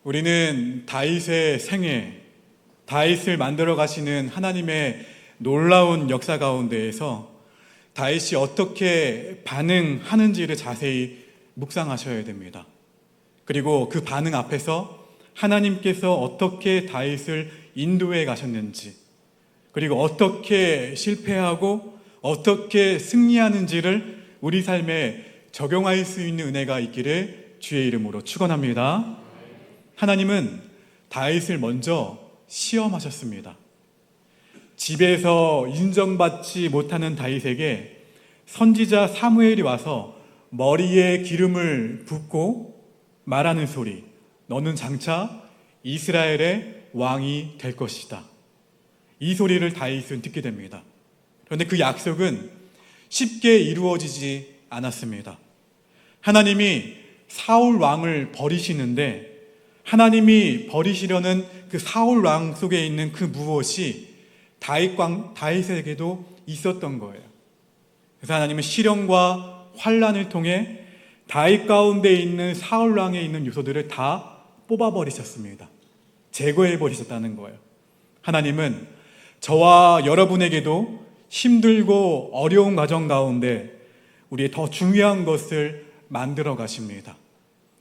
우리는 다윗의 생애, 다윗을 만들어 가시는 하나님의 놀라운 역사 가운데에서 다윗이 어떻게 반응하는지를 자세히 묵상하셔야 됩니다. 그리고 그 반응 앞에서 하나님께서 어떻게 다윗을 인도해 가셨는지, 그리고 어떻게 실패하고 어떻게 승리하는지를 우리 삶에 적용할 수 있는 은혜가 있기를 주의 이름으로 축원합니다. 하나님은 다윗을 먼저 시험하셨습니다. 집에서 인정받지 못하는 다윗에게 선지자 사무엘이 와서 머리에 기름을 붓고 말하는 소리, 너는 장차 이스라엘의 왕이 될 것이다. 이 소리를 다윗은 듣게 됩니다. 그런데 그 약속은 쉽게 이루어지지 않았습니다. 하나님이 사울 왕을 버리시는데 하나님이 버리시려는 그 사울 왕 속에 있는 그 무엇이 다윗에게도 있었던 거예요. 그래서 하나님은 시련과 환난을 통해 다윗 가운데 있는 사울 왕에 있는 요소들을 다 뽑아버리셨습니다. 제거해버리셨다는 거예요. 하나님은 저와 여러분에게도 힘들고 어려운 과정 가운데 우리의 더 중요한 것을 만들어 가십니다.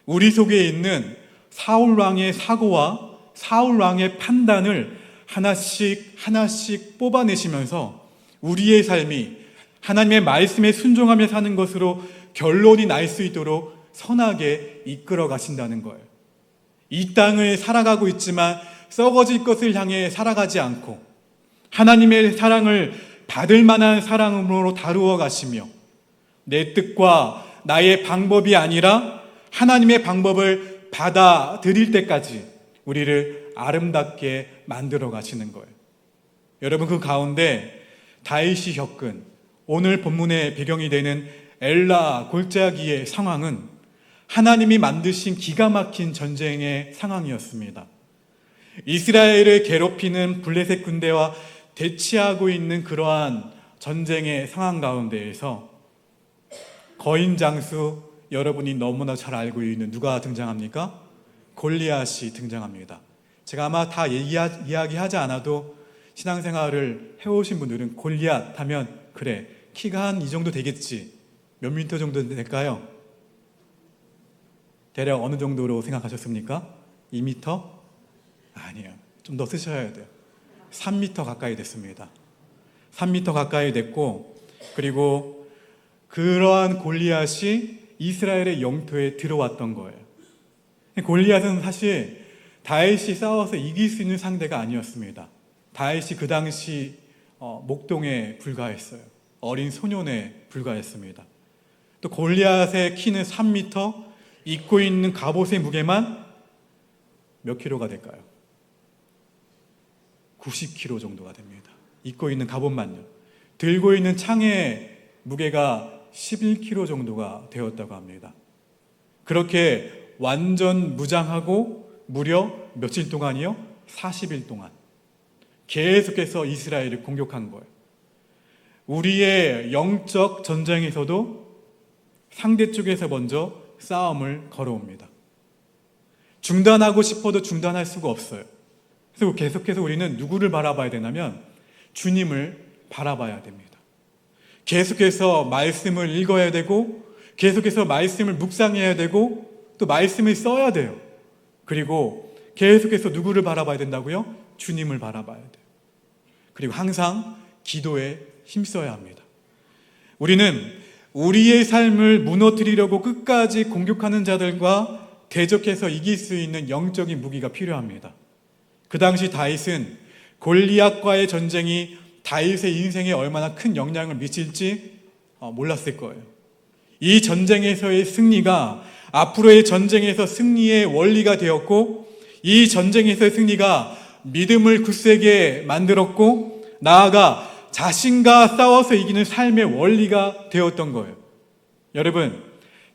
우리 속에 있는 사울 왕의 사고와 사울 왕의 판단을 하나씩 뽑아내시면서 우리의 삶이 하나님의 말씀에 순종하며 사는 것으로 결론이 날 수 있도록 선하게 이끌어 가신다는 거예요. 이 땅을 살아가고 있지만 썩어질 것을 향해 살아가지 않고 하나님의 사랑을 받을 만한 사랑으로 다루어 가시며 내 뜻과 나의 방법이 아니라 하나님의 방법을 받아들일 때까지 우리를 아름답게 만들어 가시는 거예요. 여러분, 그 가운데 다윗이 겪은 오늘 본문의 배경이 되는 엘라 골짜기의 상황은 하나님이 만드신 기가 막힌 전쟁의 상황이었습니다. 이스라엘을 괴롭히는 블레셋 군대와 대치하고 있는 그러한 전쟁의 상황 가운데에서 거인 장수, 여러분이 너무나 잘 알고 있는 누가 등장합니까? 골리앗이 등장합니다. 제가 아마 다 이야기하지 않아도 신앙생활을 해오신 분들은 골리앗 하면 그래, 키가 한 이 정도 되겠지. 몇 미터 정도 될까요? 대략 어느 정도로 생각하셨습니까? 2미터? 아니에요. 좀 더 쓰셔야 돼요. 3미터 가까이 됐습니다. 3미터 가까이 됐고, 그리고 그러한 골리앗이 이스라엘의 영토에 들어왔던 거예요. 골리앗은 사실 다윗이 싸워서 이길 수 있는 상대가 아니었습니다. 다윗이 그 당시 목동에 불과했어요. 어린 소년에 불과했습니다. 또 골리앗의 키는 3미터, 입고 있는 갑옷의 무게만 몇 킬로가 될까요? 90kg 정도가 됩니다. 입고 있는 갑옷만요. 들고 있는 창의 무게가 11kg 정도가 되었다고 합니다. 그렇게 완전 무장하고 무려 며칠 동안이요? 40일 동안 계속해서 이스라엘을 공격한 거예요. 우리의 영적 전쟁에서도 상대 쪽에서 먼저 싸움을 걸어옵니다. 중단하고 싶어도 중단할 수가 없어요. 그래서 계속해서 우리는 누구를 바라봐야 되냐면 주님을 바라봐야 됩니다. 계속해서 말씀을 읽어야 되고 계속해서 말씀을 묵상해야 되고 또 말씀을 써야 돼요. 그리고 계속해서 누구를 바라봐야 된다고요? 주님을 바라봐야 돼요. 그리고 항상 기도에 힘써야 합니다. 우리는 우리의 삶을 무너뜨리려고 끝까지 공격하는 자들과 대적해서 이길 수 있는 영적인 무기가 필요합니다. 그 당시 다윗은 골리앗과의 전쟁이 다윗의 인생에 얼마나 큰 영향을 미칠지 몰랐을 거예요. 이 전쟁에서의 승리가 앞으로의 전쟁에서 승리의 원리가 되었고, 이 전쟁에서의 승리가 믿음을 굳세게 만들었고, 나아가 자신과 싸워서 이기는 삶의 원리가 되었던 거예요. 여러분,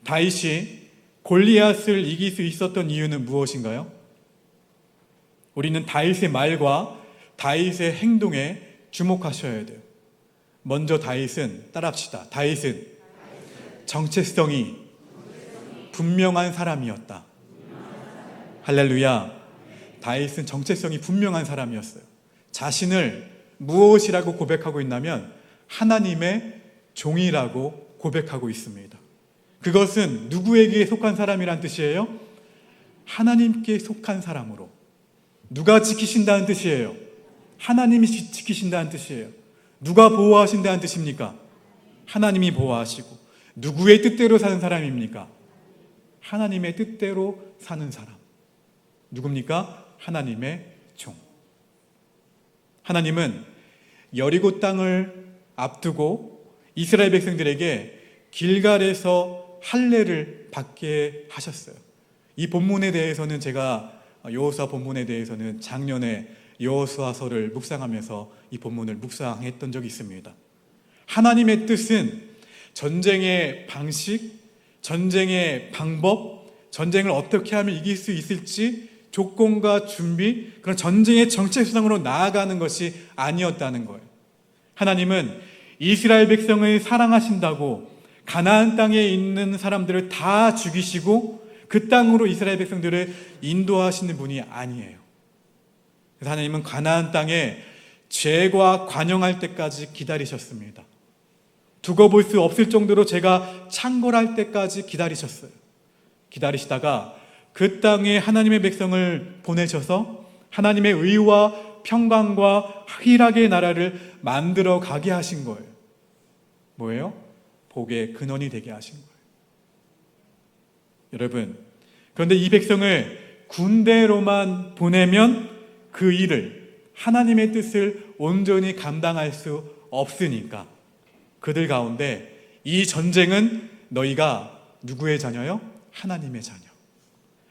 다윗이 골리앗을 이길 수 있었던 이유는 무엇인가요? 우리는 다윗의 말과 다윗의 행동에 주목하셔야 돼요. 먼저 다윗은, 따라합시다. 다윗은 정체성이 분명한 사람이었다. 할렐루야. 다윗은 정체성이 분명한 사람이었어요. 자신을 무엇이라고 고백하고 있냐면 하나님의 종이라고 고백하고 있습니다. 그것은 누구에게 속한 사람이란 뜻이에요? 하나님께 속한 사람으로. 누가 지키신다는 뜻이에요? 하나님이 지키신다는 뜻이에요. 누가 보호하신다는 뜻입니까? 하나님이 보호하시고. 누구의 뜻대로 사는 사람입니까? 하나님의 뜻대로 사는 사람. 누굽니까? 하나님의 종. 하나님은 여리고 땅을 앞두고 이스라엘 백성들에게 길갈에서 할례를 받게 하셨어요. 이 본문에 대해서는 제가 여호수아 본문에 대해서는 작년에 여호수아서를 묵상하면서 이 본문을 묵상했던 적이 있습니다. 하나님의 뜻은 전쟁의 방식, 전쟁의 방법, 전쟁을 어떻게 하면 이길 수 있을지 조건과 준비, 그런 전쟁의 정체성으로 나아가는 것이 아니었다는 거예요. 하나님은 이스라엘 백성을 사랑하신다고 가나안 땅에 있는 사람들을 다 죽이시고 그 땅으로 이스라엘 백성들을 인도하시는 분이 아니에요. 그래서 하나님은 가나안 땅에 죄가 관영할 때까지 기다리셨습니다. 두고 볼 수 없을 정도로 죄가 창궐할 때까지 기다리셨어요. 기다리시다가 그 땅에 하나님의 백성을 보내셔서 하나님의 의와 평강과 희락의 나라를 만들어 가게 하신 거예요. 뭐예요? 복의 근원이 되게 하신 거예요. 여러분, 그런데 이 백성을 군대로만 보내면 그 일을, 하나님의 뜻을 온전히 감당할 수 없으니까 그들 가운데 이 전쟁은 너희가 누구의 자녀요? 하나님의 자녀.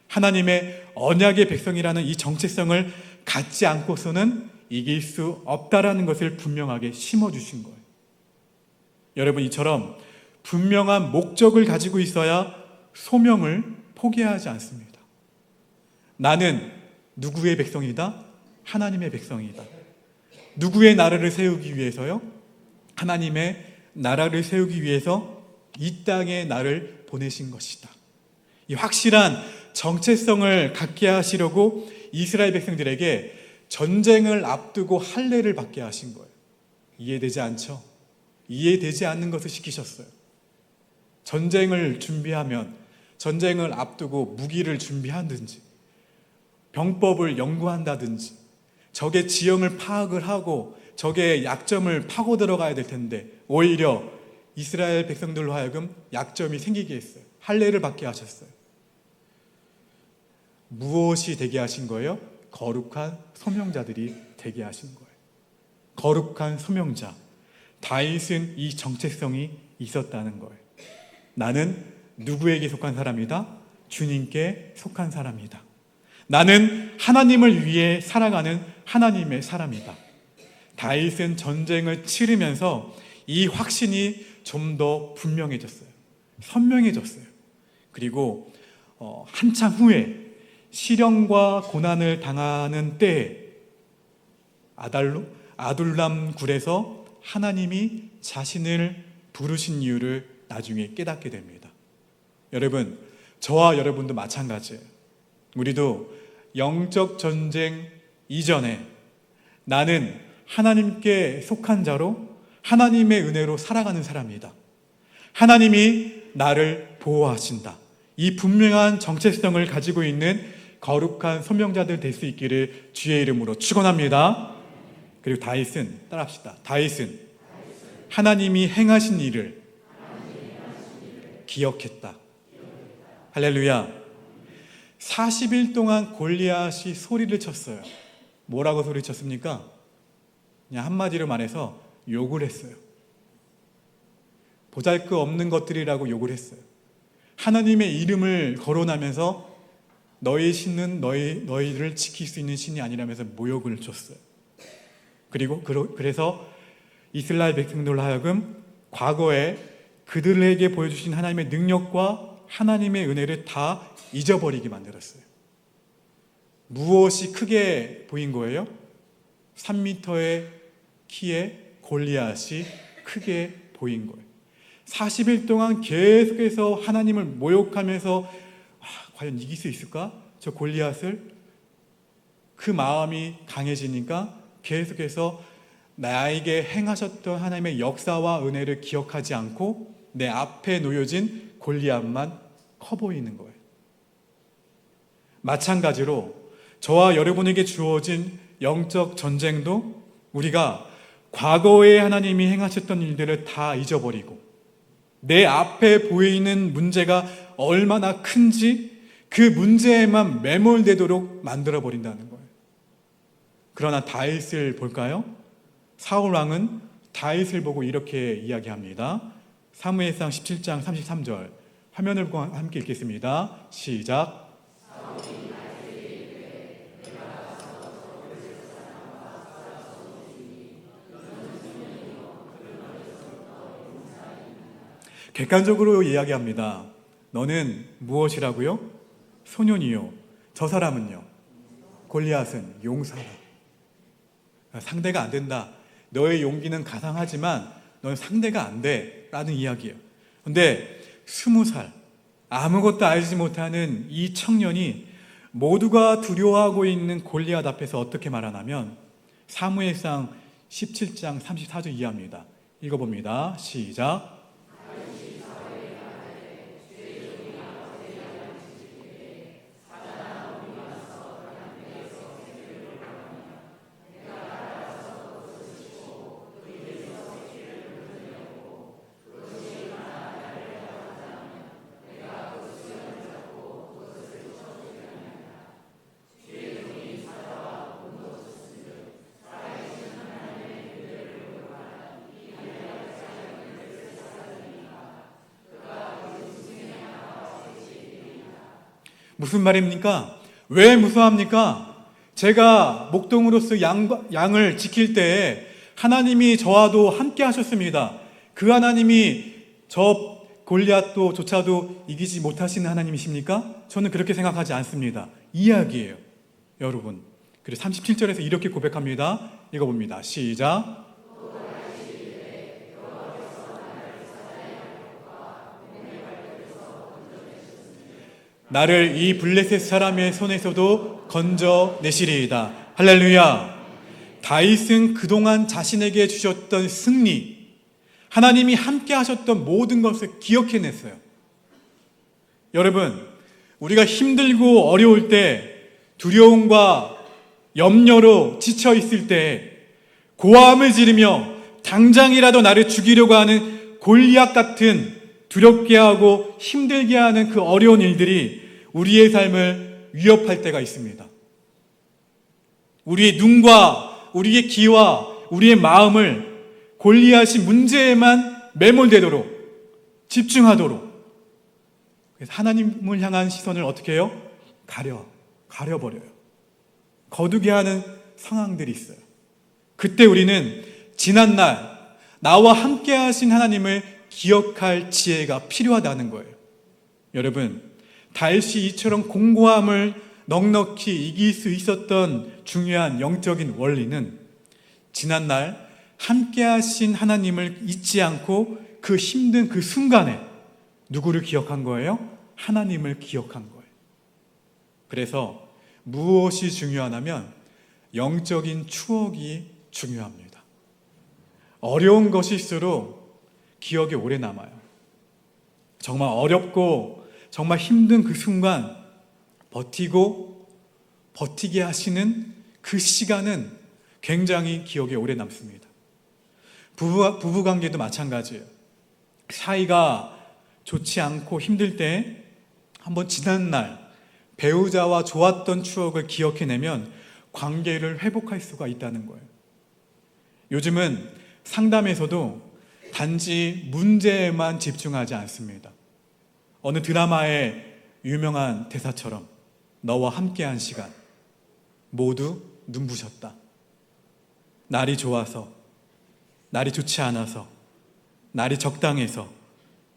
하나님의 언약의 백성이라는 이 정체성을 갖지 않고서는 이길 수 없다라는 것을 분명하게 심어주신 거예요. 여러분, 이처럼 분명한 목적을 가지고 있어야 소명을 포기하지 않습니다. 나는 누구의 백성이다? 하나님의 백성이다. 누구의 나라를 세우기 위해서요? 하나님의 나라를 세우기 위해서 이 땅에 나를 보내신 것이다. 이 확실한 정체성을 갖게 하시려고 이스라엘 백성들에게 전쟁을 앞두고 할례를 받게 하신 거예요. 이해되지 않죠? 이해되지 않는 것을 시키셨어요. 전쟁을 준비하면 전쟁을 앞두고 무기를 준비하든지 병법을 연구한다든지 적의 지형을 파악을 하고 적의 약점을 파고 들어가야 될 텐데 오히려 이스라엘 백성들로 하여금 약점이 생기게 했어요. 할례를 받게 하셨어요. 무엇이 되게 하신 거예요? 거룩한 소명자들이 되게 하신 거예요. 거룩한 소명자. 다윗은 이 정체성이 있었다는 거예요. 나는 누구에게 속한 사람이다? 주님께 속한 사람이다. 나는 하나님을 위해 살아가는 하나님의 사람이다. 다윗은 전쟁을 치르면서 이 확신이 좀 더 분명해졌어요. 선명해졌어요. 그리고 한참 후에 시련과 고난을 당하는 때에 아둘람 굴에서 하나님이 자신을 부르신 이유를 나중에 깨닫게 됩니다. 여러분, 저와 여러분도 마찬가지예요. 우리도 영적 전쟁 이전에 나는 하나님께 속한 자로 하나님의 은혜로 살아가는 사람이다. 하나님이 나를 보호하신다. 이 분명한 정체성을 가지고 있는 거룩한 소명자들 될 수 있기를 주의 이름으로 축원합니다. 그리고 다윗은 따라합시다. 다윗은 하나님이 행하신 일을 기억했다. 할렐루야. 40일 동안 골리앗이 소리를 쳤어요. 뭐라고 소리쳤습니까? 그냥 한마디로 말해서 욕을 했어요. 보잘것없는 것들이라고 욕을 했어요. 하나님의 이름을 거론하면서 너희 신은 너희를 지킬 수 있는 신이 아니라면서 모욕을 줬어요. 그래서 이스라엘 백성들로 하여금 과거에 그들에게 보여주신 하나님의 능력과 하나님의 은혜를 다 잊어버리게 만들었어요. 무엇이 크게 보인 거예요? 3m의 키에 골리앗이 크게 보인 거예요. 40일 동안 계속해서 하나님을 모욕하면서 과연 이길 수 있을까? 저 골리앗을? 그 마음이 강해지니까 계속해서 나에게 행하셨던 하나님의 역사와 은혜를 기억하지 않고 내 앞에 놓여진 골리앗만 커 보이는 거예요. 마찬가지로 저와 여러분에게 주어진 영적 전쟁도 우리가 과거에 하나님이 행하셨던 일들을 다 잊어버리고 내 앞에 보이는 문제가 얼마나 큰지 그 문제에만 매몰되도록 만들어버린다는 거예요. 그러나 다윗을 볼까요? 사울 왕은 다윗을 보고 이렇게 이야기합니다. 사무엘상 17장 33절 화면을 보고 함께 읽겠습니다. 시작. 객관적으로 이야기합니다. 너는 무엇이라고요? 소년이요. 저 사람은요? 골리앗은 용사다. 상대가 안 된다. 너의 용기는 가상하지만 넌 상대가 안 돼. 라는 이야기예요. 근데 20살 아무것도 알지 못하는 이 청년이 모두가 두려워하고 있는 골리앗 앞에서 어떻게 말하냐면 사무엘상 17장 34절 이하입니다. 읽어봅니다. 시작. 무슨 말입니까? 왜 무서워합니까? 제가 목동으로서 양을 지킬 때에 하나님이 저와도 함께 하셨습니다. 그 하나님이 저 골리앗도 조차도 이기지 못하시는 하나님이십니까? 저는 그렇게 생각하지 않습니다. 이야기예요, 여러분. 그리고 37절에서 이렇게 고백합니다. 읽어봅니다. 시작. 나를 이 블레셋 사람의 손에서도 건져내시리이다. 할렐루야. 다윗은 그동안 자신에게 주셨던 승리, 하나님이 함께 하셨던 모든 것을 기억해냈어요. 여러분, 우리가 힘들고 어려울 때, 두려움과 염려로 지쳐 있을 때 고함을 지르며 당장이라도 나를 죽이려고 하는 골리앗 같은 두렵게 하고 힘들게 하는 그 어려운 일들이 우리의 삶을 위협할 때가 있습니다. 우리의 눈과 우리의 귀와 우리의 마음을 골리앗이 문제에만 매몰되도록 집중하도록, 그래서 하나님을 향한 시선을 어떻게 해요? 가려버려요. 거두게 하는 상황들이 있어요. 그때 우리는 지난날 나와 함께 하신 하나님을 기억할 지혜가 필요하다는 거예요. 여러분, 다윗이 이처럼 공고함을 넉넉히 이길 수 있었던 중요한 영적인 원리는 지난날 함께 하신 하나님을 잊지 않고 그 힘든 그 순간에 누구를 기억한 거예요? 하나님을 기억한 거예요. 그래서 무엇이 중요하냐면 영적인 추억이 중요합니다. 어려운 것일수록 기억에 오래 남아요. 정말 어렵고 정말 힘든 그 순간 버티게 하시는 그 시간은 굉장히 기억에 오래 남습니다. 부부 관계도 마찬가지예요. 사이가 좋지 않고 힘들 때 한번 지난 날 배우자와 좋았던 추억을 기억해내면 관계를 회복할 수가 있다는 거예요. 요즘은 상담에서도 단지 문제에만 집중하지 않습니다. 어느 드라마의 유명한 대사처럼 너와 함께한 시간 모두 눈부셨다. 날이 좋아서, 날이 좋지 않아서, 날이 적당해서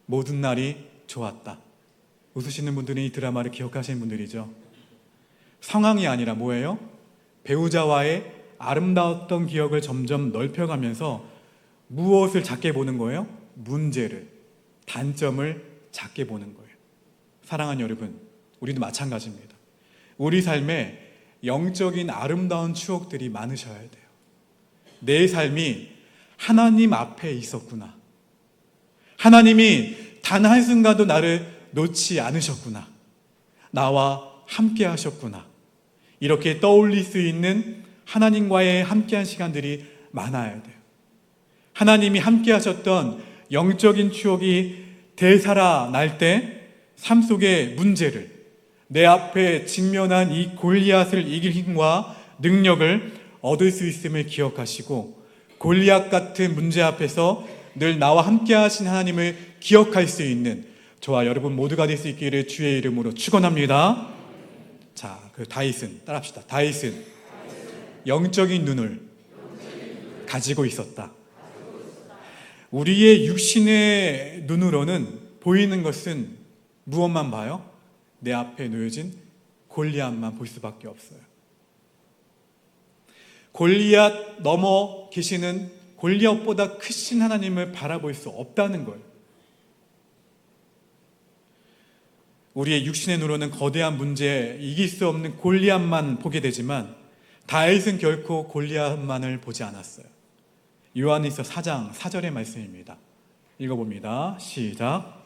모든 날이 좋았다. 웃으시는 분들은 이 드라마를 기억하시는 분들이죠. 상황이 아니라 뭐예요? 배우자와의 아름다웠던 기억을 점점 넓혀가면서 무엇을 작게 보는 거예요? 문제를, 단점을 작게 보는 거예요. 사랑하는 여러분, 우리도 마찬가지입니다. 우리 삶에 영적인 아름다운 추억들이 많으셔야 돼요. 내 삶이 하나님 앞에 있었구나. 하나님이 단 한순간도 나를 놓지 않으셨구나. 나와 함께 하셨구나. 이렇게 떠올릴 수 있는 하나님과의 함께한 시간들이 많아야 돼요. 하나님이 함께 하셨던 영적인 추억이 되살아날 때 삶 속의 문제를, 내 앞에 직면한 이 골리앗을 이길 힘과 능력을 얻을 수 있음을 기억하시고, 골리앗 같은 문제 앞에서 늘 나와 함께 하신 하나님을 기억할 수 있는 저와 여러분 모두가 될 수 있기를 주의 이름으로 축원합니다. 자, 그 다윗은 따라합시다. 다윗은 영적인 눈을 가지고 있었다. 우리의 육신의 눈으로는 보이는 것은 무엇만 봐요? 내 앞에 놓여진 골리앗만 볼 수밖에 없어요. 골리앗 넘어 계시는 골리앗보다 크신 하나님을 바라볼 수 없다는 거예요. 우리의 육신의 눈으로는 거대한 문제, 이길 수 없는 골리앗만 보게 되지만 다윗은 결코 골리앗만을 보지 않았어요. 요한일서 4장 4절의 말씀입니다. 읽어봅니다. 시작.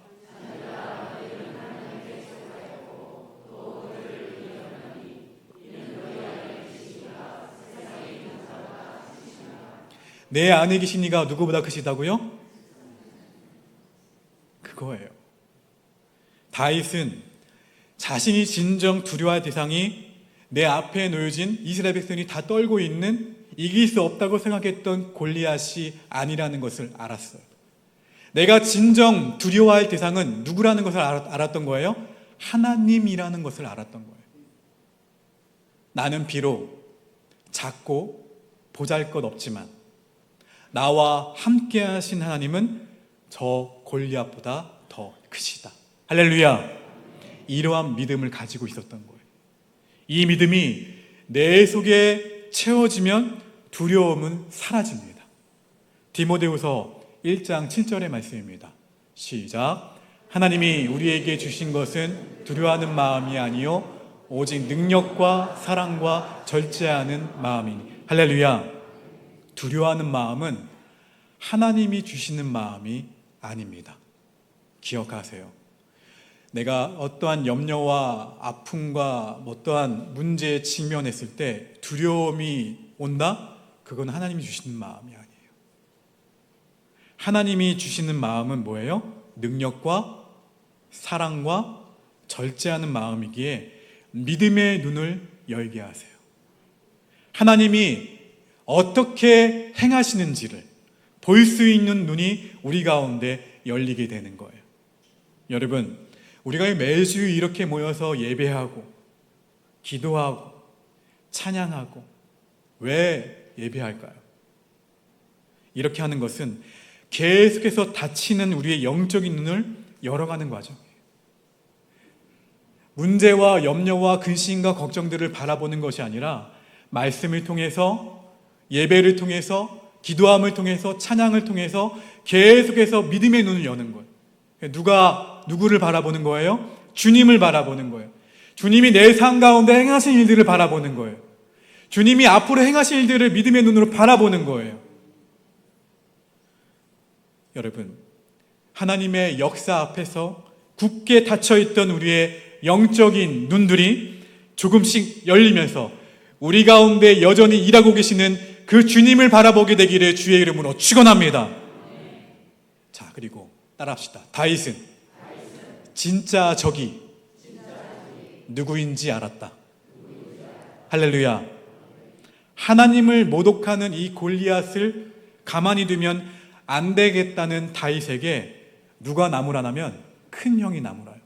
내 안에 계신 이가 누구보다 크시다고요? 그거예요. 다윗은 자신이 진정 두려워할 대상이 내 앞에 놓여진 이스라엘 백성이 다 떨고 있는 이길 수 없다고 생각했던 골리앗이 아니라는 것을 알았어요. 내가 진정 두려워할 대상은 누구라는 것을 알았던 거예요? 하나님이라는 것을 알았던 거예요. 나는 비록 작고 보잘것없지만 나와 함께 하신 하나님은 저 골리앗보다 더 크시다. 할렐루야. 이러한 믿음을 가지고 있었던 거예요. 이 믿음이 내 속에 채워지면 두려움은 사라집니다. 디모데후서 1장 7절의 말씀입니다. 시작. 하나님이 우리에게 주신 것은 두려워하는 마음이 아니요 오직 능력과 사랑과 절제하는 마음이니. 할렐루야. 두려워하는 마음은 하나님이 주시는 마음이 아닙니다. 기억하세요. 내가 어떠한 염려와 아픔과 어떠한 문제에 직면했을 때 두려움이 온다? 그건 하나님이 주시는 마음이 아니에요. 하나님이 주시는 마음은 뭐예요? 능력과 사랑과 절제하는 마음이기에 믿음의 눈을 열게 하세요. 하나님이 어떻게 행하시는지를 볼 수 있는 눈이 우리 가운데 열리게 되는 거예요. 여러분, 우리가 매주 이렇게 모여서 예배하고 기도하고 찬양하고 왜 예배할까요? 이렇게 하는 것은 계속해서 닫히는 우리의 영적인 눈을 열어가는 과정이에요. 문제와 염려와 근심과 걱정들을 바라보는 것이 아니라 말씀을 통해서, 예배를 통해서, 기도함을 통해서, 찬양을 통해서 계속해서 믿음의 눈을 여는 거예요. 누구를 바라보는 거예요? 주님을 바라보는 거예요. 주님이 내 삶 가운데 행하신 일들을 바라보는 거예요. 주님이 앞으로 행하실 일들을 믿음의 눈으로 바라보는 거예요. 여러분, 하나님의 역사 앞에서 굳게 닫혀있던 우리의 영적인 눈들이 조금씩 열리면서 우리 가운데 여전히 일하고 계시는 그 주님을 바라보게 되기를 주의 이름으로 축원합니다. 자, 그리고 따라합시다. 다윗은 진짜 적이 누구인지 알았다. 할렐루야. 하나님을 모독하는 이 골리앗을 가만히 두면 안 되겠다는 다윗에게 누가 나무라나면 큰 형이 나무라요.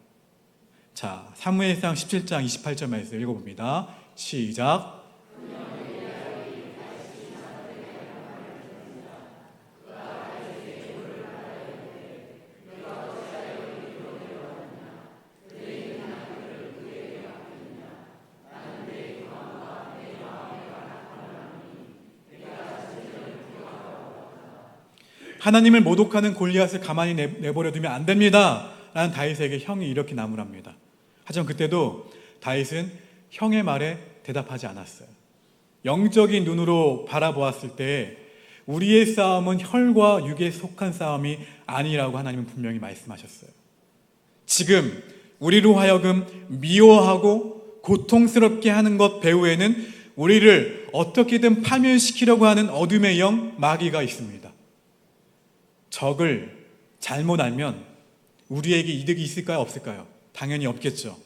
자, 사무엘상 17장 28절 말씀 읽어봅니다. 시작. 하나님을 모독하는 골리앗을 가만히 내버려 두면 안 됩니다 라는 다윗에게 형이 이렇게 나무랍니다. 하지만 그때도 다윗은 형의 말에 대답하지 않았어요. 영적인 눈으로 바라보았을 때 우리의 싸움은 혈과 육에 속한 싸움이 아니라고 하나님은 분명히 말씀하셨어요. 지금 우리로 하여금 미워하고 고통스럽게 하는 것 배후에는 우리를 어떻게든 파멸시키려고 하는 어둠의 영, 마귀가 있습니다. 적을 잘못 알면 우리에게 이득이 있을까요? 없을까요? 당연히 없겠죠.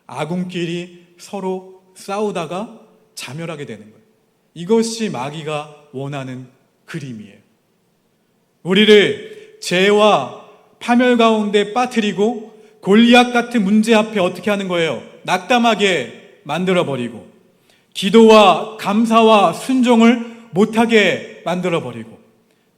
아군끼리 서로 싸우다가 자멸하게 되는 거예요. 이것이 마귀가 원하는 그림이에요. 우리를 죄와 파멸 가운데 빠뜨리고 골리앗 같은 문제 앞에 어떻게 하는 거예요? 낙담하게 만들어버리고 기도와 감사와 순종을 못하게 만들어버리고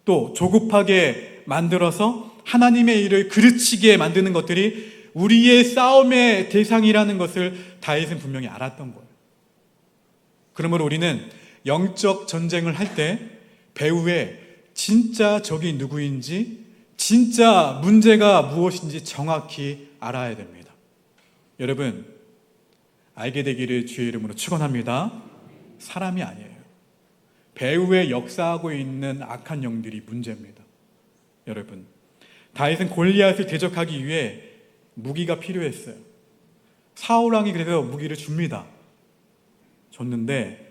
또 조급하게 만들어서 하나님의 일을 그르치게 만드는 것들이 우리의 싸움의 대상이라는 것을 다윗은 분명히 알았던 거예요. 그러므로 우리는 영적 전쟁을 할 때 배후에 진짜 적이 누구인지, 진짜 문제가 무엇인지 정확히 알아야 됩니다. 여러분, 알게 되기를 주의 이름으로 축원합니다. 사람이 아니에요. 배후에 역사하고 있는 악한 영들이 문제입니다. 여러분, 다윗은 골리앗을 대적하기 위해 무기가 필요했어요. 사울 왕이 그래서 무기를 줍니다. 줬는데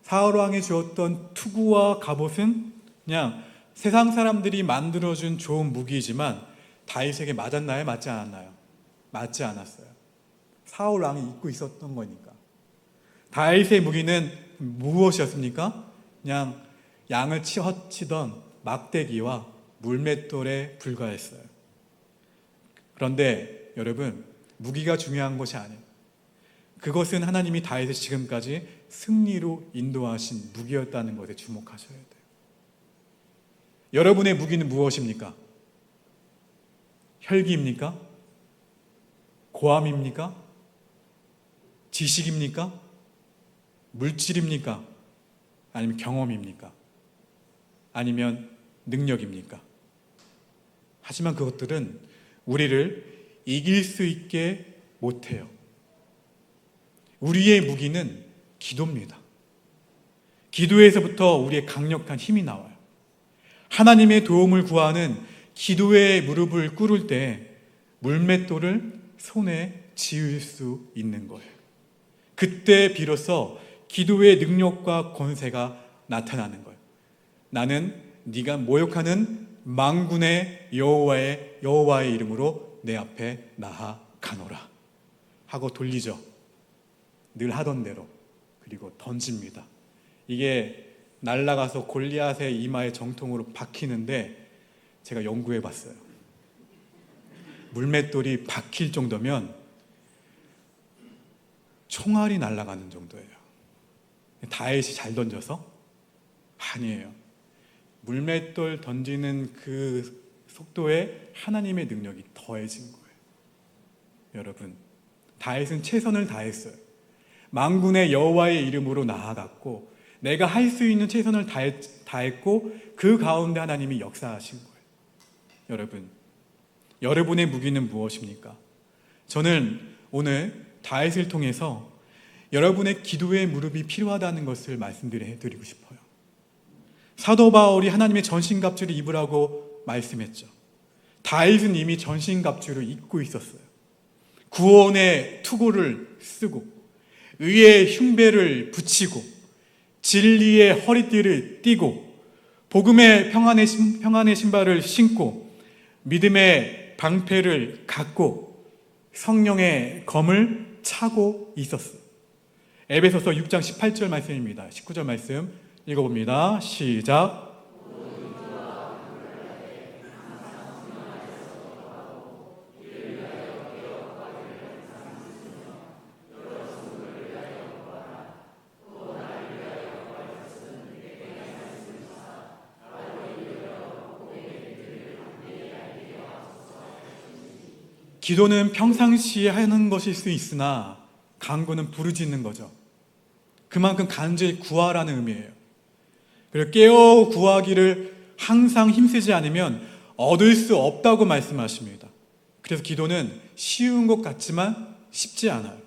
사울 왕이 주었던 투구와 갑옷은 그냥 세상 사람들이 만들어준 좋은 무기이지만 다윗에게 맞았나요? 맞지 않았나요? 맞지 않았어요. 사울 왕이 입고 있었던 거니까. 다윗의 무기는 무엇이었습니까? 그냥 양을 치던 막대기와 물맷돌에 불과했어요. 그런데 여러분, 무기가 중요한 것이 아니에요. 그것은 하나님이 다윗을 지금까지 승리로 인도하신 무기였다는 것에 주목하셔야 돼요. 여러분의 무기는 무엇입니까? 혈기입니까? 고함입니까? 지식입니까? 물질입니까? 아니면 경험입니까? 아니면 능력입니까? 하지만 그것들은 우리를 이길 수 있게 못해요. 우리의 무기는 기도입니다. 기도에서부터 우리의 강력한 힘이 나와요. 하나님의 도움을 구하는 기도의 무릎을 꿇을 때 물맷돌을 손에 쥐을 수 있는 거예요. 그때 비로소 기도의 능력과 권세가 나타나는 거예요. 나는 네가 모욕하는 만군의 여호와의 이름으로 내 앞에 나아가노라 하고 돌리죠. 늘 하던 대로. 그리고 던집니다. 이게 날아가서 골리앗의 이마에 정통으로 박히는데 제가 연구해 봤어요. 물맷돌이 박힐 정도면 총알이 날아가는 정도예요. 다윗이 잘 던져서? 아니에요. 물맷돌 던지는 그 속도에 하나님의 능력이 더해진 거예요. 여러분, 다윗은 최선을 다했어요. 만군의 여호와의 이름으로 나아갔고 내가 할 수 있는 최선을 다했고 그 가운데 하나님이 역사하신 거예요. 여러분, 여러분의 무기는 무엇입니까? 저는 오늘 다윗을 통해서 여러분의 기도의 무릎이 필요하다는 것을 말씀드리고 싶어요. 사도 바울이 하나님의 전신갑주를 입으라고 말씀했죠. 다윗은 이미 전신갑주를 입고 있었어요. 구원의 투구를 쓰고 의의 흉배를 붙이고 진리의 허리띠를 띠고 복음의 평안의 신발을 신고 믿음의 방패를 갖고 성령의 검을 차고 있었어요. 에베소서 6장 18절 말씀입니다. 19절 말씀 읽어봅니다. 시작. 기도는 평상시에 하는 것일 수 있으나 간구는 부르짖는 거죠. 그만큼 간절히 구하라는 의미예요. 그리고 깨어 구하기를 항상 힘쓰지 않으면 얻을 수 없다고 말씀하십니다. 그래서 기도는 쉬운 것 같지만 쉽지 않아요.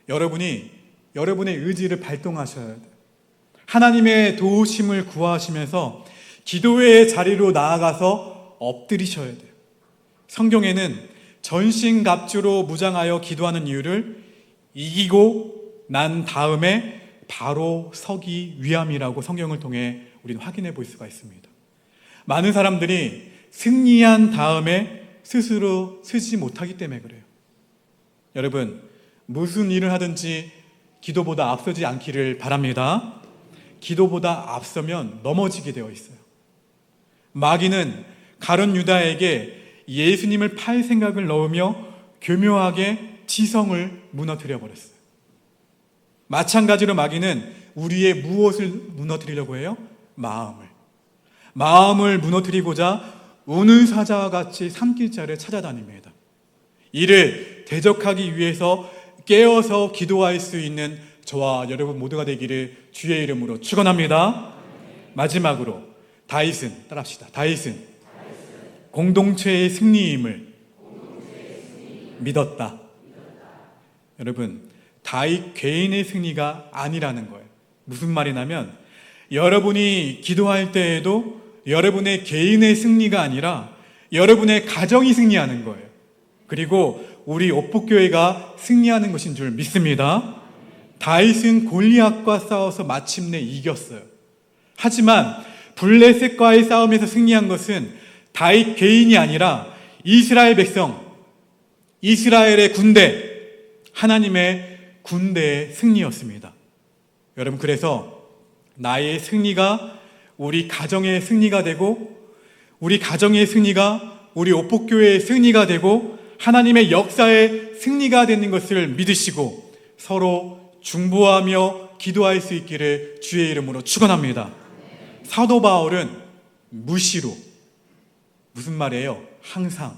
여러분이 여러분의 의지를 발동하셔야 돼요. 하나님의 도우심을 구하시면서 기도의 자리로 나아가서 엎드리셔야 돼요. 성경에는 전신갑주로 무장하여 기도하는 이유를 이기고 난 다음에 바로 서기 위함이라고 성경을 통해 우리는 확인해 볼 수가 있습니다. 많은 사람들이 승리한 다음에 스스로 서지 못하기 때문에 그래요. 여러분, 무슨 일을 하든지 기도보다 앞서지 않기를 바랍니다. 기도보다 앞서면 넘어지게 되어 있어요. 마귀는 가룟 유다에게 예수님을 팔 생각을 넣으며 교묘하게 지성을 무너뜨려 버렸어요. 마찬가지로 마귀는 우리의 무엇을 무너뜨리려고 해요? 마음을 무너뜨리고자 우는 사자와 같이 산길자를 찾아다닙니다. 이를 대적하기 위해서 깨어서 기도할 수 있는 저와 여러분 모두가 되기를 주의 이름으로 축원합니다. 마지막으로 다윗은, 따라합시다. 다윗은 공동체의 승리임을 믿었다. 여러분, 다윗 개인의 승리가 아니라는 거예요. 무슨 말이냐면 여러분이 기도할 때에도 여러분의 개인의 승리가 아니라 여러분의 가정이 승리하는 거예요. 그리고 우리 옥복교회가 승리하는 것인 줄 믿습니다. 다윗은 골리앗과 싸워서 마침내 이겼어요. 하지만 블레셋과의 싸움에서 승리한 것은 다윗 개인이 아니라 이스라엘 백성, 이스라엘의 군대, 하나님의 군대의 승리였습니다. 여러분, 그래서 나의 승리가 우리 가정의 승리가 되고, 우리 가정의 승리가 우리 옥복교회의 승리가 되고, 하나님의 역사의 승리가 되는 것을 믿으시고 서로 중보하며 기도할 수 있기를 주의 이름으로 축원합니다. 사도 바울은 무시로, 무슨 말이에요? 항상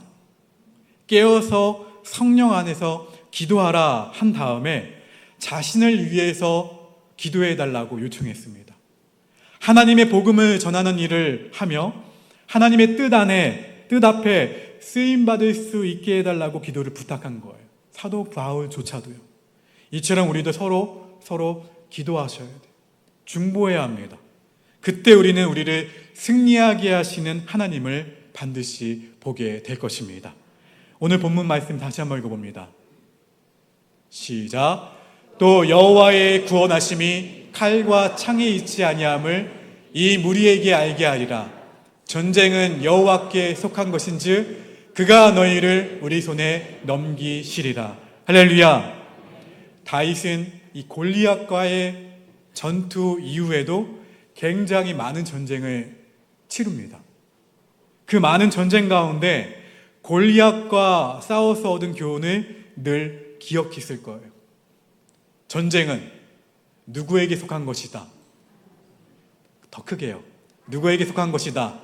깨어서 성령 안에서 기도하라 한 다음에 자신을 위해서 기도해 달라고 요청했습니다. 하나님의 복음을 전하는 일을 하며 하나님의 뜻 앞에 쓰임받을 수 있게 해달라고 기도를 부탁한 거예요. 사도 바울조차도요. 이처럼 우리도 서로 기도하셔야 돼요. 중보해야 합니다. 그때 우리는 우리를 승리하게 하시는 하나님을 반드시 보게 될 것입니다. 오늘 본문 말씀 다시 한번 읽어봅니다. 시작. 또 여호와의 구원하심이 칼과 창에 있지 아니함을 이 무리에게 알게 하리라. 전쟁은 여호와께 속한 것인즉 그가 너희를 우리 손에 넘기시리라. 할렐루야. 다윗은 이 골리앗과의 전투 이후에도 굉장히 많은 전쟁을 치릅니다. 그 많은 전쟁 가운데 골리앗과 싸워서 얻은 교훈을 늘 기억했을 거예요. 전쟁은 누구에게 속한 것이다? 더 크게요. 누구에게 속한 것이다?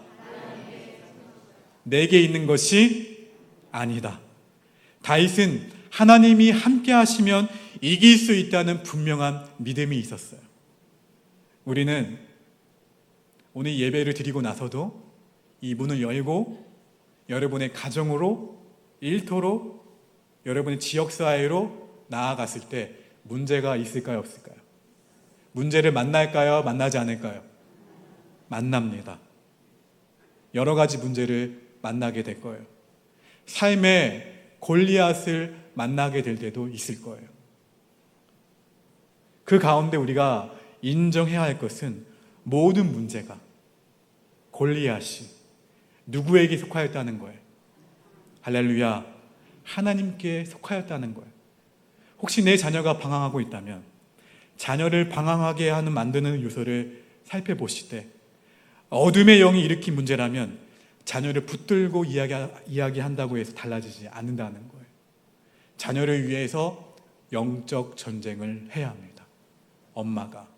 내게 있는 것이 아니다. 다윗은 하나님이 함께 하시면 이길 수 있다는 분명한 믿음이 있었어요. 우리는 오늘 예배를 드리고 나서도 이 문을 열고 여러분의 가정으로, 일터로, 여러분의 지역사회로 나아갔을 때 문제가 있을까요, 없을까요? 문제를 만날까요, 만나지 않을까요? 만납니다. 여러 가지 문제를 만나게 될 거예요. 삶의 골리앗을 만나게 될 때도 있을 거예요. 그 가운데 우리가 인정해야 할 것은 모든 문제가 골리앗이 누구에게 속하였다는 거예요? 할렐루야. 하나님께 속하였다는 거예요. 혹시 내 자녀가 방황하고 있다면 자녀를 방황하게 하는 만드는 요소를 살펴보실 때 어둠의 영이 일으킨 문제라면 자녀를 붙들고 이야기한다고 해서 달라지지 않는다는 거예요. 자녀를 위해서 영적 전쟁을 해야 합니다. 엄마가,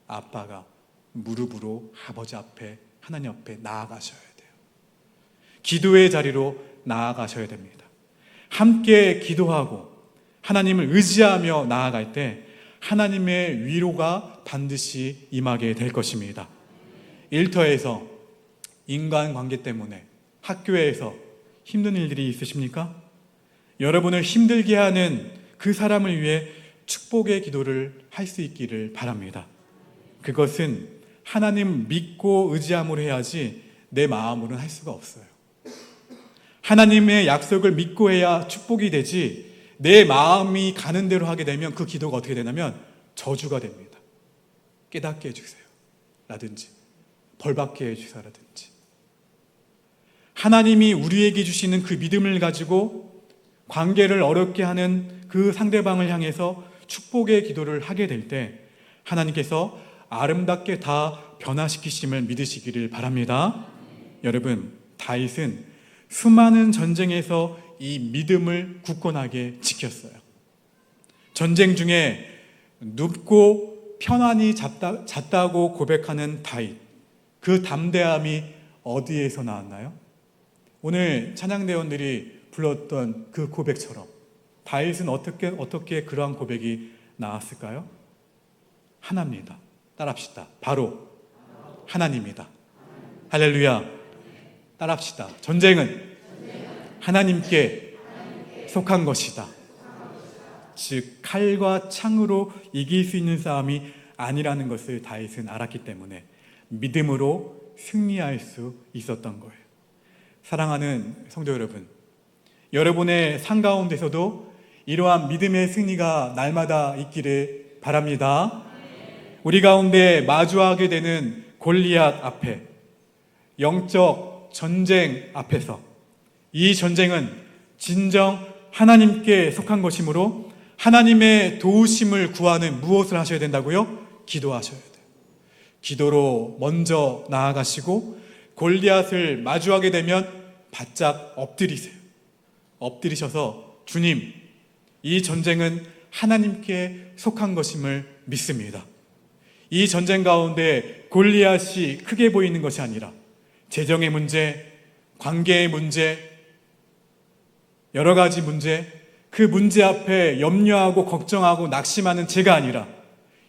아빠가 무릎으로 아버지 앞에, 하나님 앞에 나아가셔야 돼요. 기도의 자리로 나아가셔야 됩니다. 함께 기도하고 하나님을 의지하며 나아갈 때 하나님의 위로가 반드시 임하게 될 것입니다. 일터에서 인간관계 때문에, 학교에서 힘든 일들이 있으십니까? 여러분을 힘들게 하는 그 사람을 위해 축복의 기도를 할 수 있기를 바랍니다. 그것은 하나님 믿고 의지함으로 해야지 내 마음으로는 할 수가 없어요. 하나님의 약속을 믿고 해야 축복이 되지, 내 마음이 가는 대로 하게 되면 그 기도가 어떻게 되냐면 저주가 됩니다. 깨닫게 해주세요 라든지 벌받게 해주세요 라든지. 하나님이 우리에게 주시는 그 믿음을 가지고 관계를 어렵게 하는 그 상대방을 향해서 축복의 기도를 하게 될 때 하나님께서 아름답게 다 변화시키심을 믿으시기를 바랍니다. 여러분, 다윗은 수많은 전쟁에서 이 믿음을 굳건하게 지켰어요. 전쟁 중에 눕고 편안히 잤다고 고백하는 다윗, 그 담대함이 어디에서 나왔나요? 오늘 찬양대원들이 불렀던 그 고백처럼 다윗은 어떻게 그러한 고백이 나왔을까요? 하나입니다. 따라합시다. 바로 하나님이다. 할렐루야. 따라합시다. 전쟁은 하나님께 속한 것이다. 즉 칼과 창으로 이길 수 있는 싸움이 아니라는 것을 다윗은 알았기 때문에 믿음으로 승리할 수 있었던 거예요. 사랑하는 성도 여러분, 여러분의 삶 가운데서도 이러한 믿음의 승리가 날마다 있기를 바랍니다. 우리 가운데 마주하게 되는 골리앗 앞에, 영적 전쟁 앞에서 이 전쟁은 진정 하나님께 속한 것이므로 하나님의 도우심을 구하는 무엇을 하셔야 된다고요? 기도하셔야 돼요. 기도로 먼저 나아가시고 골리앗을 마주하게 되면 바짝 엎드리세요. 엎드리셔서 주님, 이 전쟁은 하나님께 속한 것임을 믿습니다. 이 전쟁 가운데 골리앗이 크게 보이는 것이 아니라 재정의 문제, 관계의 문제, 여러 가지 문제, 그 문제 앞에 염려하고 걱정하고 낙심하는 제가 아니라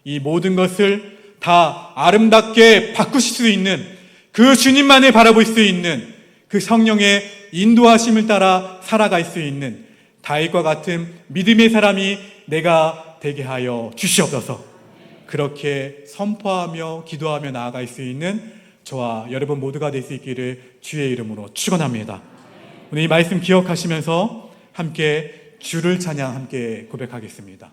이 모든 것을 다 아름답게 바꾸실 수 있는 그 주님만을 바라볼 수 있는 그 성령의 인도하심을 따라 살아갈 수 있는 다윗과 같은 믿음의 사람이 내가 되게 하여 주시옵소서. 그렇게 선포하며 기도하며 나아갈 수 있는 저와 여러분 모두가 될 수 있기를 주의 이름으로 축원합니다. 오늘 이 말씀 기억하시면서 함께 주를 찬양 함께 고백하겠습니다.